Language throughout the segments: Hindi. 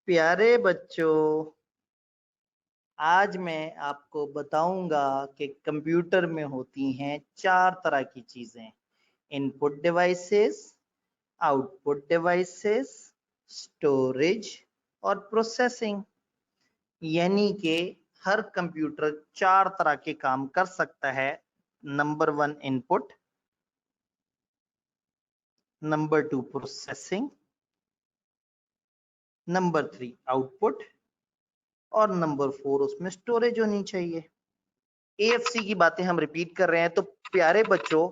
प्यारे बच्चों, आज मैं आपको बताऊंगा कि कंप्यूटर में होती हैं 4 तरह की चीजें। Input devices, output devices, storage और प्रोसेसिंग। यानी कि हर कंप्यूटर 4 तरह के काम कर सकता है। Number 1 input, number 2 processing, number 3 output और नंबर 4 उसमें स्टोरेज होनी चाहिए। एएफसी की बातें हम रिपीट कर रहे हैं। तो प्यारे बच्चों,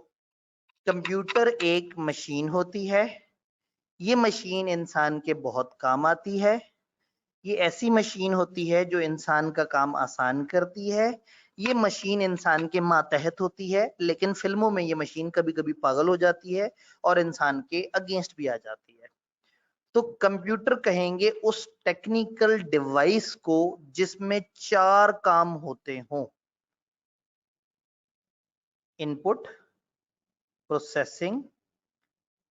कंप्यूटर एक मशीन होती है। ये मशीन इंसान के बहुत काम आती है। ये ऐसी मशीन होती है जो इंसान का काम आसान करती है। ये मशीन इंसान के मातहत होती है, लेकिन फिल्मों में ये मशीन कभी कभी पागल हो जाती है और इंसान के अगेंस्ट भी आ जाती है। तो कंप्यूटर कहेंगे उस टेक्निकल डिवाइस को जिसमें 4 काम होते हों। Input, processing,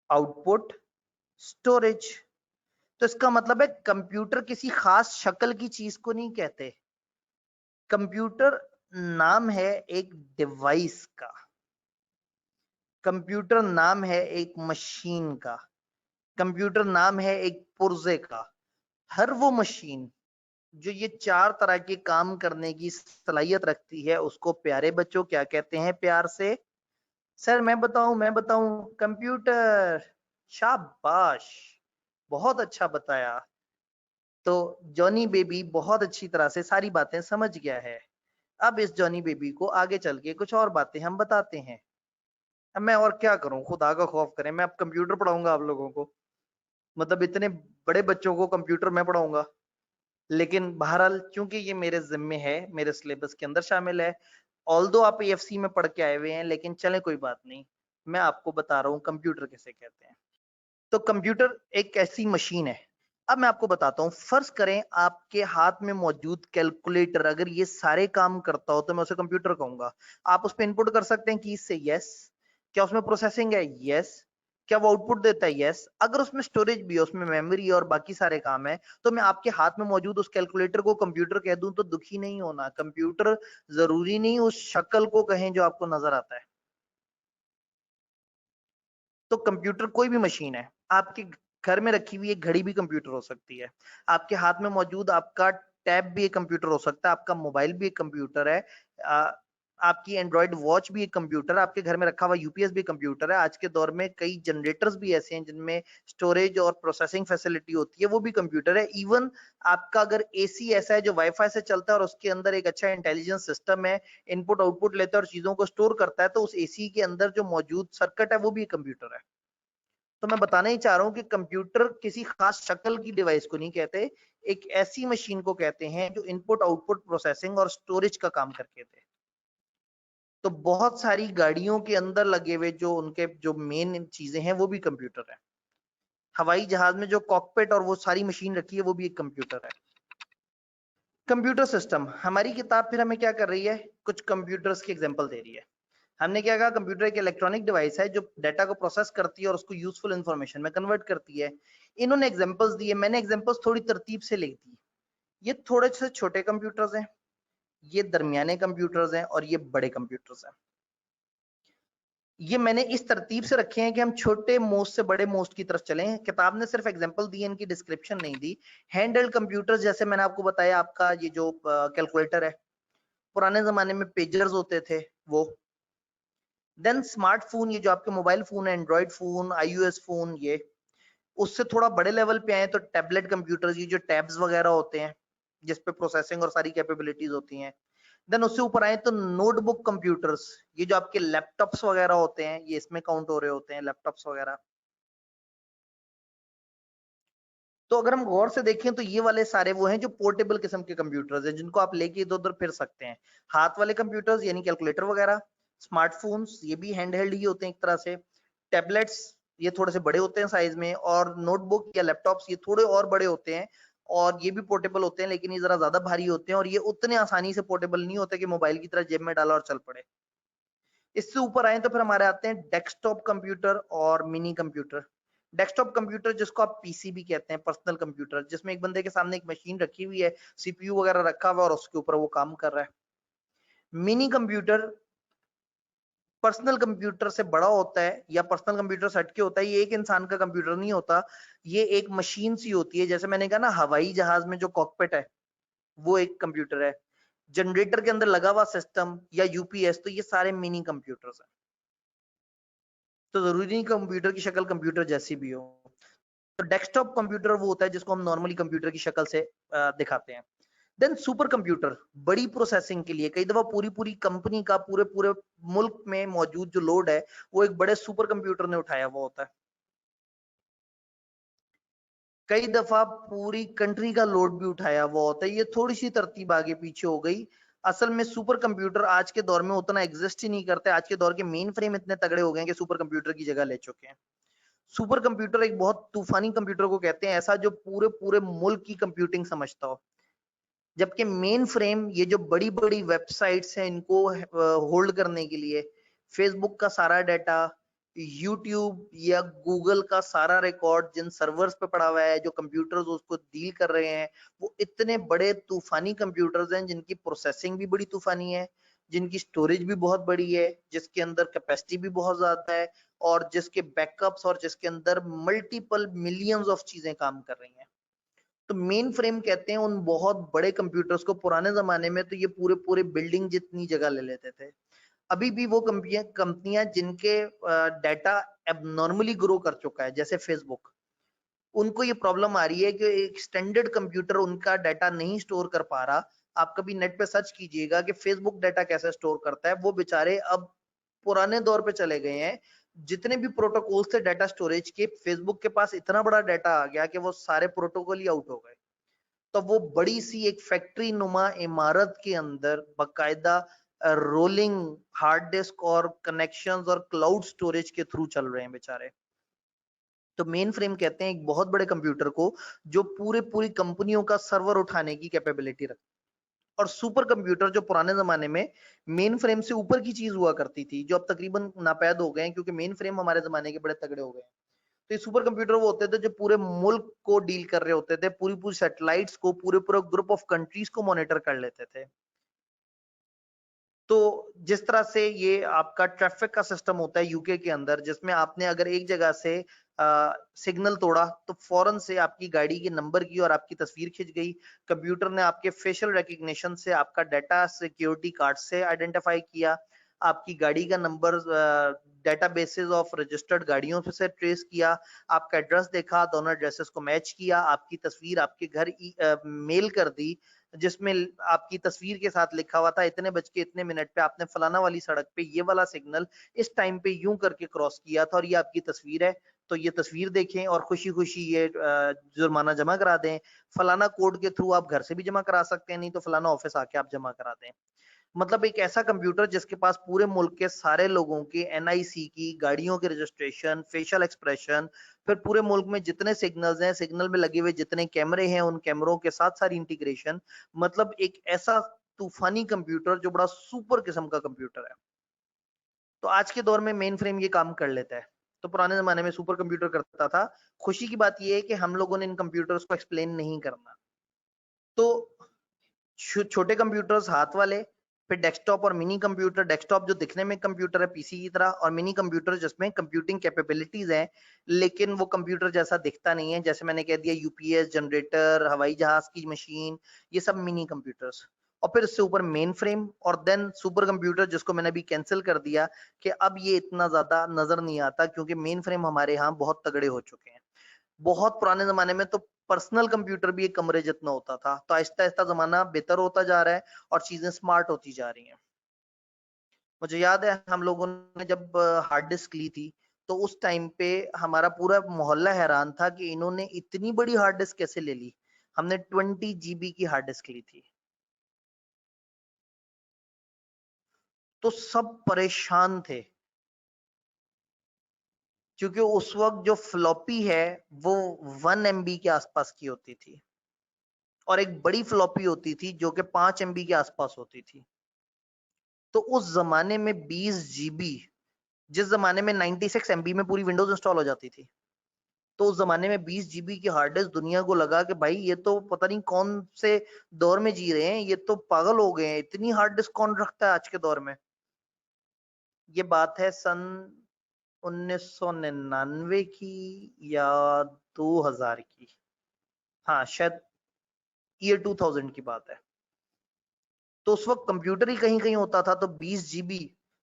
output, storage. तो इसका मतलब है कंप्यूटर किसी खास शक्ल की चीज को नहीं कहते। कंप्यूटर नाम है एक डिवाइस का। कंप्यूटर नाम है एक मशीन का। कंप्यूटर नाम है एक पुर्जे का। हर वो मशीन जो ये 4 तरह के काम करने की सलाहियत रखती है, उसको प्यारे बच्चों क्या कहते हैं प्यार से? सर मैं बताऊं कंप्यूटर। शाबाश, बहुत अच्छा बताया। तो जॉनी बेबी बहुत अच्छी तरह से सारी बातें समझ गया है। अब इस जॉनी बेबी को आगे चल के कुछ और बातें हम बताते हैं। अब मैं और क्या करूं, खुदा का खौफ करें, मैं अब कंप्यूटर पढ़ाऊंगा आप लोगों को। मतलब इतने बड़े बच्चों को कंप्यूटर मैं पढ़ाऊंगा। लेकिन बहरहाल चूंकि ये मेरे जिम्मे है, मेरे सिलेबस के अंदर शामिल है। ऑल्दो आप एएफसी में पढ़ के आए हुए हैं, लेकिन चले कोई बात नहीं, मैं आपको बता रहा हूं कंप्यूटर किसे कहते हैं। तो कंप्यूटर एक ऐसी मशीन है। अब मैं आपको बताता हूं, फर्ज करें आपके हाथ में मौजूद कैलकुलेटर अगर ये सारे काम करता हो तो मैं उसे कंप्यूटर कहूंगा। आप उस पर इनपुट कर सकते हैं कीज से, यस। क्या उसमें प्रोसेसिंग है? यस। क्या वो आउटपुट देता है? यस। अगर उसमें स्टोरेज भी है, उसमें मेमोरी और बाकी सारे काम है, तो मैं आपके हाथ में मौजूद उस कैलकुलेटर को कंप्यूटर कह दूं तो दुखी नहीं होना। कंप्यूटर जरूरी नहीं उस शक्ल को कहें जो आपको नजर आता है। तो कंप्यूटर कोई भी मशीन है। आपके घर में रखी हुई एक घड़ी भी कंप्यूटर हो सकती है। आपके हाथ में मौजूद आपका टैब भी एक कंप्यूटर हो सकता है। आपका मोबाइल भी एक कंप्यूटर है। आपकी एंड्रॉइड वॉच भी एक कंप्यूटर है। आपके घर में रखा हुआ यूपीएस भी कंप्यूटर है। आज के दौर में कई जनरेटर्स भी ऐसे हैं जिनमें स्टोरेज और प्रोसेसिंग फैसिलिटी होती है, वो भी कंप्यूटर है। इवन आपका अगर एसी ऐसा है जो वाईफाई से चलता है और उसके अंदर एक अच्छा इंटेलिजेंस सिस्टम है, इनपुट आउटपुट लेता है और चीजों को स्टोर करता है, तो उस एसी के अंदर जो मौजूद सर्किट है वो भी कंप्यूटर है। तो मैं बताना ही चाह रहा हूं कि कंप्यूटर किसी खास शक्ल की डिवाइस को नहीं कहते, एक ऐसी मशीन को कहते हैं जो इनपुट आउटपुट प्रोसेसिंग और स्टोरेज का काम करके थे। तो बहुत सारी गाड़ियों के अंदर लगे हुए जो उनके जो मेन चीजें हैं वो भी कंप्यूटर है। हवाई जहाज में जो कॉकपिट और वो सारी मशीन रखी है वो भी एक कंप्यूटर है। कंप्यूटर सिस्टम, हमारी किताब फिर हमें क्या कर रही है, कुछ कंप्यूटर्स की एग्जांपल दे रही है। हमने क्या कहा, कंप्यूटर एक इलेक्ट्रॉनिक डिवाइस है जो डाटा को प्रोसेस करती है और उसको यूजफुल इंफॉर्मेशन में कन्वर्ट करती है। इन्होंने एग्जांपल्स दिए, मैंने एग्जांपल्स थोड़ी तरतीब से लिख दी। ये थोड़े से छोटे कंप्यूटर्स हैं, ये दरमियाने कंप्यूटर्स हैं और ये बड़े कंप्यूटर्स हैं। ये मैंने इस तरतीब से रखे हैं कि हम छोटे मोस्ट से बड़े मोस्ट की तरफ चलें। किताब ने सिर्फ एग्जांपल दिए, इनकी डिस्क्रिप्शन नहीं दी। हैंडहेल्ड कंप्यूटर्स, जैसे मैंने आपको बताया, आपका ये जो कैलकुलेटर है, पुराने जमाने में पेजर्स होते थे वो। देन स्मार्टफोन, ये जो आपके मोबाइल फोन है, एंड्रॉइड फोन, आईओएस फोन, ये उससे थोड़ा बड़े लेवल पे आए तो टैबलेट कंप्यूटर्स, ये जो टैब्स वगैरह होते हैं जिसपे प्रोसेसिंग और सारी कैपेबिलिटीज होती हैं। देन उससे ऊपर आए तो नोटबुक कंप्यूटर्स, ये जो आपके लैपटॉप्स वगैरह होते हैं, ये इसमें काउंट हो रहे होते हैं लैपटॉप्स वगैरह। तो अगर हम गौर से देखें तो ये वाले सारे वो हैं जो पोर्टेबल किस्म के कंप्यूटर्स हैं, जिनको आप लेके इधर उधर फिर सकते हैं। हाथ वाले कंप्यूटर्स यानी कैलकुलेटर वगैरह, स्मार्टफोन्स ये भी हैंडहेल्ड ही होते हैं एक तरह से। टैबलेट्स ये थोड़े से बड़े होते हैं साइज में, और नोटबुक या लैपटॉप्स ये थोड़े और बड़े होते हैं और ये भी पोर्टेबल होते हैं, लेकिन ये जरा ज्यादा भारी होते हैं और ये उतने आसानी से पोर्टेबल नहीं होते कि मोबाइल की तरह जेब में डाला और चल पड़े। इससे ऊपर आए तो फिर हमारे आते हैं डेस्कटॉप कंप्यूटर और मिनी कंप्यूटर। डेस्कटॉप कंप्यूटर जिसको आप पीसी भी कहते हैं, पर्सनल कंप्यूटर, जिसमें एक बंदे के सामने एक मशीन रखी हुई है, सीपीयू वगैरह रखा हुआ है और उसके ऊपर वो काम कर रहा है। मिनी कंप्यूटर पर्सनल कंप्यूटर से बड़ा होता है या पर्सनल कंप्यूटर से हटके होता है। ये एक इंसान का कंप्यूटर नहीं होता, ये एक मशीन सी होती है। जैसे मैंने कहा ना, हवाई जहाज में जो कॉकपिट है वो एक कंप्यूटर है। जनरेटर के अंदर लगा हुआ सिस्टम या यूपीएस, तो ये सारे मिनी कंप्यूटर्स हैं। तो जरूरी नहीं कंप्यूटर की शक्ल कंप्यूटर जैसी भी हो। तो डेस्कटॉप कंप्यूटर वो होता है जिसको हम नॉर्मली कंप्यूटर की शक्ल से दिखाते हैं। देन सुपर कंप्यूटर बड़ी प्रोसेसिंग के लिए, कई दफा पूरी पूरी कंपनी का, पूरे पूरे मुल्क में मौजूद जो लोड है वो एक बड़े सुपर कंप्यूटर ने उठाया हुआ होता है। कई दफा पूरी कंट्री का लोड भी उठाया हुआ होता है। ये थोड़ी सी तरतीब आगे पीछे हो गई। असल में सुपर कंप्यूटर आज के दौर में उतना एग्जिस्ट ही नहीं करते। आज के दौर के मेन फ्रेम इतने तगड़े हो गए हैं कि सुपर कंप्यूटर की जगह ले चुके हैं। सुपर कंप्यूटर एक बहुत तूफानी कंप्यूटर को कहते हैं, ऐसा जो पूरे पूरे मुल्क की कंप्यूटिंग समझता हो। जबकि मेन फ्रेम ये जो बड़ी बड़ी वेबसाइट्स हैं इनको होल्ड करने के लिए, फेसबुक का सारा डाटा, यूट्यूब या गूगल का सारा रिकॉर्ड जिन सर्वर्स पे पड़ा हुआ है, जो कंप्यूटर्स उसको डील कर रहे हैं, वो इतने बड़े तूफानी कंप्यूटर्स हैं जिनकी प्रोसेसिंग भी बड़ी तूफानी है, जिनकी स्टोरेज भी बहुत बड़ी है, जिसके अंदर कैपेसिटी भी बहुत ज्यादा है, और जिसके बैकअप्स और जिसके अंदर मल्टीपल मिलियंस ऑफ चीजें काम कर रही हैं। तो मेन फ्रेम कहते हैं उन बहुत बड़े कंप्यूटर्स को। पुराने जमाने में तो ये पूरे पूरे बिल्डिंग जितनी जगह ले लेते थे। अभी भी वो कंपनियां जिनके डाटा एबनॉर्मली ग्रो कर चुका है, जैसे फेसबुक, उनको ये प्रॉब्लम आ रही है कि एक स्टैंडर्ड कंप्यूटर उनका डाटा नहीं स्टोर कर पा रहा। आप कभी नेट पे सर्च कीजिएगा कि फेसबुक डाटा कैसे स्टोर करता है। वो बेचारे अब पुराने दौर पे चले गए हैं। जितने भी प्रोटोकॉल थे डाटा स्टोरेज के, फेसबुक के पास इतना बड़ा डाटा आ गया कि वो सारे प्रोटोकॉल ही आउट हो गए। तो वो बड़ी सी एक फैक्ट्री नुमा इमारत के अंदर बकायदा रोलिंग हार्ड डिस्क और कनेक्शंस और क्लाउड स्टोरेज के थ्रू चल रहे हैं बेचारे। तो मेन फ्रेम कहते हैं एक बहुत बड़े कंप्यूटर को जो पूरे पूरी कंपनियों का सर्वर उठाने की कैपेबिलिटी रखता है। और सुपर कंप्यूटर जो पुराने जमाने में मेन फ्रेम से ऊपर की चीज हुआ करती थी, जो अब तकरीबन नापैद हो गए हैं क्योंकि मेन फ्रेम हमारे जमाने के बड़े तगड़े हो गए हैं। तो ये सुपर कंप्यूटर वो होते थे जो पूरे मुल्क को डील कर रहे होते थे, पूरी पूरी सैटेलाइट्स को, पूरे पूरे ग्रुप ऑफ कंट्रीज को मॉनिटर कर लेते थे। तो जिस तरह से ये आपका ट्रैफिक का सिस्टम होता है यूके के अंदर, जिसमें आपने अगर एक जगह से सिग्नल तोड़ा तो फौरन से आपकी गाड़ी के नंबर की और आपकी तस्वीर खिंच गई। कंप्यूटर ने आपके फेशियल रिकग्निशन से आपका डाटा सिक्योरिटी कार्ड से आइडेंटिफाई किया, आपकी गाड़ी का नंबर डेटाबेसेस ऑफ रजिस्टर्ड गाड़ियों से ट्रेस किया, आपका एड्रेस देखा, दोनों एड्रेसेस को मैच किया, आपकी तस्वीर आपके घर मेल कर दी, जिसमें आपकी तस्वीर के साथ लिखा हुआ था इतने बज के इतने मिनट पे आपने फलाना वाली सड़क पे ये वाला सिग्नल इस टाइम पे यूं करके क्रॉस किया था और ये आपकी तस्वीर है। तो ये तस्वीर देखें और खुशी खुशी ये जुर्माना जमा करा दें। फलाना कोड के थ्रू आप घर से भी जमा करा सकते हैं, नहीं तो फलाना ऑफिस आके आप जमा करा दें। मतलब एक ऐसा कंप्यूटर जिसके पास पूरे मुल्क के सारे लोगों के एनआईसी की, गाड़ियों के रजिस्ट्रेशन, फेशियल एक्सप्रेशन, फिर पूरे मुल्क में जितने सिग्नल्स हैं, सिग्नल में लगे हुए जितने कैमरे हैं, उन कैमरों के साथ सारी इंटीग्रेशन। मतलब एक ऐसा तूफानी कंप्यूटर जो बड़ा सुपर किस्म का कंप्यूटर है। तो आज के दौर में मेन फ्रेम ये काम कर लेता है। तो पुराने जमाने में सुपर कंप्यूटर करता था। खुशी की बात यह है कि हम लोगों ने इन कंप्यूटर्स को एक्सप्लेन नहीं करना। तो छोटे कंप्यूटर्स हाथ वाले, फिर डेस्कटॉप और मिनी कंप्यूटर। डेस्कटॉप जो दिखने में कंप्यूटर है पीसी की तरह, और मिनी कंप्यूटर जिसमें कंप्यूटिंग कैपेबिलिटीज हैं लेकिन वो कंप्यूटर जैसा दिखता नहीं है। जैसे मैंने कह दिया यूपीएस, जनरेटर, हवाई जहाज की मशीन, ये सब मिनी कंप्यूटर्स। और फिर इससे ऊपर मेन फ्रेम, और देन सुपर कंप्यूटर जिसको मैंने अभी कैंसिल कर दिया कि अब ये इतना ज्यादा नजर नहीं आता क्योंकि मेन फ्रेम हमारे यहाँ बहुत तगड़े हो चुके हैं। बहुत पुराने जमाने में तो पर्सनल कंप्यूटर भी एक कमरे जितना होता था। तो आहिस्ता आहिस्ता जमाना बेहतर होता जा रहा है और चीजें स्मार्ट होती जा रही हैं। मुझे याद है हम लोगों ने जब हार्ड डिस्क ली थी तो उस टाइम पे हमारा पूरा मोहल्ला हैरान था कि इन्होंने इतनी बड़ी हार्ड डिस्क कैसे ले ली। हमने 20 GB की हार्ड डिस्क ली थी। तो सब परेशान थे क्योंकि उस वक्त जो फ्लॉपी है वो 1 MB के आसपास की होती थी और एक बड़ी फ्लॉपी होती थी जो कि 5 MB के आसपास होती थी। तो उस जमाने में 20 GB, जिस जमाने में 96 MB में पूरी विंडोज इंस्टॉल हो जाती थी, तो उस जमाने में 20 जीबी की हार्ड डिस्क दुनिया को लगा कि भाई ये तो पता नहीं कौन से दौर में जी रहे हैं, ये तो पागल हो गए हैं, इतनी हार्ड डिस्क कौन रखता है आज के दौर में। ये बात है सन 1999 की या 2000 की, हाँ शायद ईयर 2000 की बात है। तो उस वक्त कंप्यूटर ही कहीं कहीं होता था, तो 20 जीबी।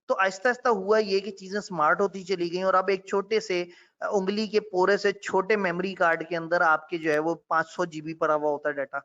तो आहिस्ता आहिस्ता हुआ ये कि चीजें स्मार्ट होती चली गई और अब एक छोटे से उंगली के पोरे से छोटे मेमोरी कार्ड के अंदर आपके जो है वो 500 जीबी पड़ा हुआ होता है डाटा।